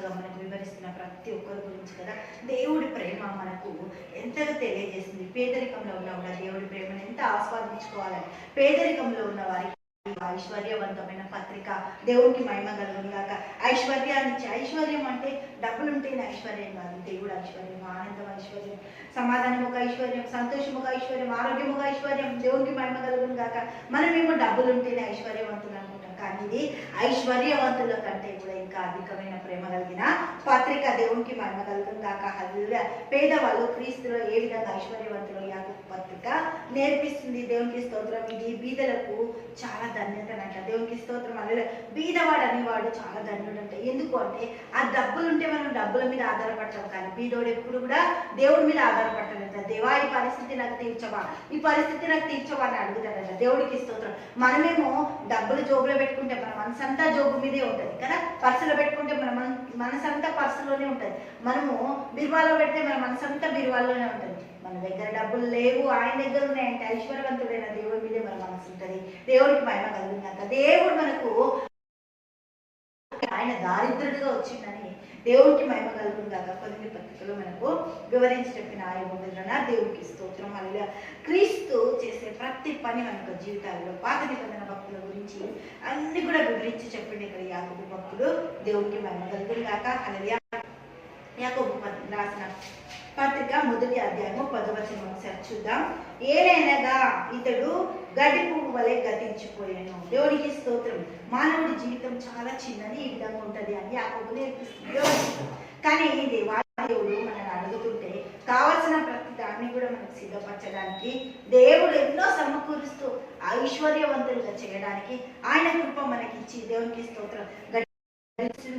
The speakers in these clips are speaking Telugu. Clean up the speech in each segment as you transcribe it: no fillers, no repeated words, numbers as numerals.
చక్కగా మనకు వివరిస్తున్న ప్రతి ఒక్కరి గురించి కదా. దేవుడి ప్రేమ మనకు ఎంతగా తెలియజేస్తుంది. పేదరికంలో ఉన్న కూడా దేవుడి ప్రేమను ఎంత ఆస్వాదించుకోవాలని, పేదరికంలో ఉన్న వారికి ఐశ్వర్యవంతమైన పత్రిక, దేవుడికి మహిమ కలుగుగాక. ఐశ్వర్యాన్ని ఐశ్వర్యం అంటే డబ్బులు ఉంటేనే ఐశ్వర్యం కాదు, దేవుడు ఐశ్వర్యం, ఆనందం ఐశ్వర్యం, సమాధానం ఒక ఐశ్వర్యం, సంతోషం ఒక ఐశ్వర్యం, ఆరోగ్యం ఒక ఐశ్వర్యం, దేవుడికి మహిమ కలుగుగాక. మనమేమో డబ్బులు ఉంటేనే ఐశ్వర్యవంతులు అనుకుంటాం, కానీ ఇది ఐశ్వర్యవంతుల కంటే కూడా ఇంకా అధికమైన ప్రేమ కలిగిన పత్రిక. దేవునికి మహిమ కలుగుగాక. హల్లెలూయా. పేదవాళ్ళు క్రీస్తులో ఏ విధంగా ఐశ్వర్యవంతులు యాకోబు పత్రిక నేర్పిస్తుంది. దేవునికి స్తోత్రం. ఇది బీదలకు చాలా ధన్యతనంట. దేవునికి స్తోత్రం. అలా బీదవాడు అనేవాడు చాలా ధన్యుడు అంట. ఎందుకు అంటే ఆ డబ్బులు ఉంటే మనం డబ్బుల మీద ఆధారపడతాం, కానీ బీదోడు ఎప్పుడు కూడా దేవుడి మీద ఆధారపడతాడంట. దేవా ఈ పరిస్థితి నాకు తీర్చవా, ఈ పరిస్థితి నాకు తీర్చవా అని అడుగుతాడంట. దేవుడికి స్తోత్రం. మనమేమో డబ్బులు జోబులో పెట్టుకుంటే మన మనసంతా జోబు మీదే ఉంటుంది కదా, పర్సులో పెట్టుకుంటే మన మనసంతా పర్సులోనే ఉంటుంది, మనము బిరువాలో పెడితే మన మనసంతా బిరువాల్లోనే ఉంటుంది. మన దగ్గర డబ్బులు లేవు, ఆయన దగ్గర ఉన్నాయంటే ఐశ్వర్యవంతుడైన దేవుడి మీదే మన మనసు ఉంటుంది. దేవుడికి మహిమ కలుగుతుందంట. దేవుడు మనకు ఆయన దారిద్రుడిగా వచ్చిందని దేవుడికి మహిమ కలుగుతుందాక కొన్ని పత్రికలు మనకు వివరించి చెప్పిన ఆయన వివరణ. దేవుడికి స్తోత్రం. హల్లెలూయా. క్రీస్తు చేసే ప్రతి పని మనకు జీవితాల్లో పాత నిబంధన భక్తుల గురించి అన్ని కూడా వివరించి చెప్పింది ఇక్కడ యాకోబు భక్తుడు. దేవుడికి మహిమ కలుగుతుందాక. హల్లెలూయా. యాకోబు రాసిన పత్రిక 1వ అధ్యాయము 10వ వచనం ఒకసారి చూద్దాం. ఏలైనగా ఇతడు గడ్డి పువ్వు వలె గతించిపోయాను. దేవునికి స్తోత్రం. మానవుడి జీవితం చాలా చిన్నది, ఈ విధంగా ఉంటది అని యాకోబు నేర్పిస్తుంది. కానీ దేవుడు మనల్ని అడుగుతుంటే కావలసిన ప్రతి దాన్ని కూడా మనకు సిద్ధపరచడానికి దేవుడు ఎన్నో సమకూరుస్తూ ఐశ్వర్యవంతులుగా చేయడానికి ఆయన కృప మనకి ఇచ్చి, దేవునికి స్తోత్రం,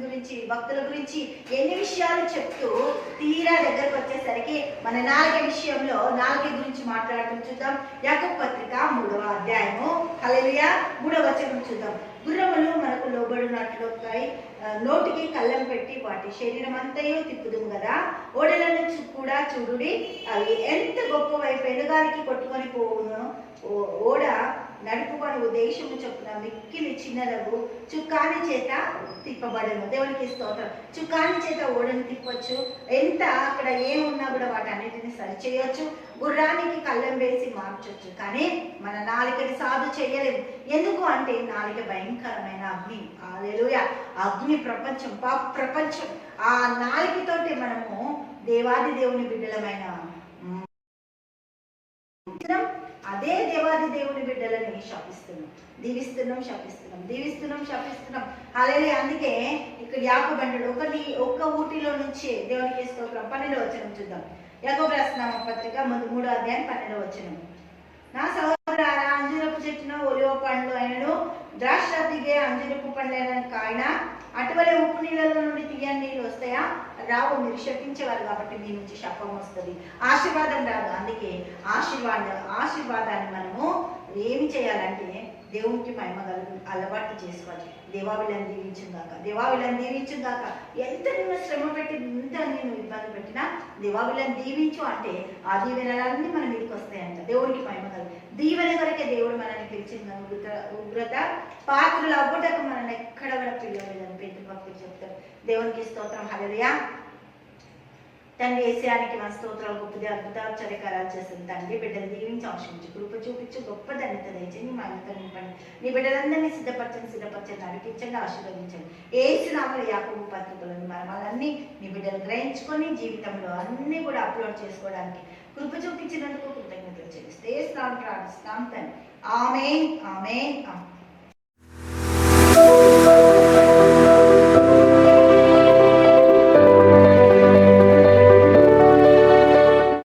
గురించి భక్తుల గురించి ఎన్ని విషయాలు చెప్తూ తీరా దగ్గరకు వచ్చేసరికి మన నాలుగ విషయంలో నాలుగ గురించి మాట్లాడటం చూద్దాం. యాకోబు పత్రిక 3వ అధ్యాయము హల్లెలూయా 3వ వచనం చూద్దాం. గుర్రములు మనకు లోబడినట్లు నోటికి కళ్ళం పెట్టి వాటి శరీరం అంతయో తిప్పుదుము కదా, ఓడలను కూడా చూడుడి, అవి ఎంత గొప్ప వైపు ఎదుగానికి కొట్టుకొని పోవును. ఓడ నడుపుకొని దేశము చొప్పున మిక్కిలి చిన్నదగు చుక్కాని చేత తిప్పబడను. దేవునికి స్తోత్రం. చుక్కాని చేత ఓడను తిప్పొచ్చు, ఎంత అక్కడ ఏమున్నా కూడా వాటి అన్నిటిని సరిచేయొచ్చు, గుర్రానికి కళ్ళం వేసి మార్చొచ్చు, కానీ మన నాలుకని సాధు చేయలేము. ఎందుకు అంటే నాలుక భయంకరమైన అగ్ని. హల్లెలూయా. అగ్ని ప్రపంచం, పాప ప్రపంచం. ఆ నాలుకతోటి మనము దేవాది దేవుని బిడ్డలమైన అదే దేవాది దేవుని బిడ్డలని శపిస్తున్నాం, దీవిస్తున్నాం, శపిస్తున్నాం. అలాగే అందుకే ఇక్కడ యాకోబు అంటాడు, ఒక్క ఊటిలో నుంచి దేవునికి స్తోత్రం. 12వ వచనం చూద్దాం. యాకోబు రాసిన పత్రిక 3వ అధ్యాయం 12వ వచనం. నా సహోదరులారా, అంజూరపు చెట్టున ఒలివ పండ్లు అయినను ద్రాక్ష దిగే అంజూరపు పండ్లైన కాయన అటువలే ఉప్పు నీళ్ళలో నుండి తీయని నీళ్ళు వస్తాయా? రావు. మీరు శపించేవారు కాబట్టి మీ నుంచి శాపం వస్తుంది, ఆశీర్వాదం రాదు. అందుకే ఆశీర్వాదాన్ని మనము ఏమి చేయాలంటే దేవునికి మహిమ అలవాటు చేసుకోవాలి. దేవావిలను దీవించుగాక. ఎంత నిన్ను శ్రమ పెట్టి, ఎంత నేను ఇబ్బంది పెట్టినా దేవావిలను దీవించు అంటే ఆ దీవెనలన్నీ మన మీదకి వస్తాయంట. దేవుడికి మహిమ దీవెన కొరకే దేవుడు మనల్ని పిలిచిన ఉగ్రత పాత్రలు అవ్వటకు మనల్ని ఎక్కడ కూడా పిల్లలేదని పేతురు భక్తులు చెప్తారు. దేవునికి స్తోత్రం. హల్లెలూయా. తండ్రి యేసయ్యానికి మన స్తోత్రాలు, గొప్పది అద్భుతాలు చర్యకారాలు చేస్తుంది. తండ్రి బిడ్డలు దీవించి ఆశించి కృప చూపించి గొప్ప ధన్యత దయచేసి మా ఇంత నింపండి. నీ బిడ్డలందరినీ సిద్ధపరచండి, నడిపించండి, ఆశీర్వదించండి. యేసు నామములో యాకోబు పత్రికలను మర్మాలన్నీ నీ బిడ్డలు గ్రహించుకొని జీవితంలో అన్ని కూడా అప్లోడ్ చేసుకోవడానికి కృప చూపించినందుకు కృతజ్ఞతలు చెల్లిస్తే యేసు నామములో ప్రార్థిస్తాం తండ్రి. ఆమేన్.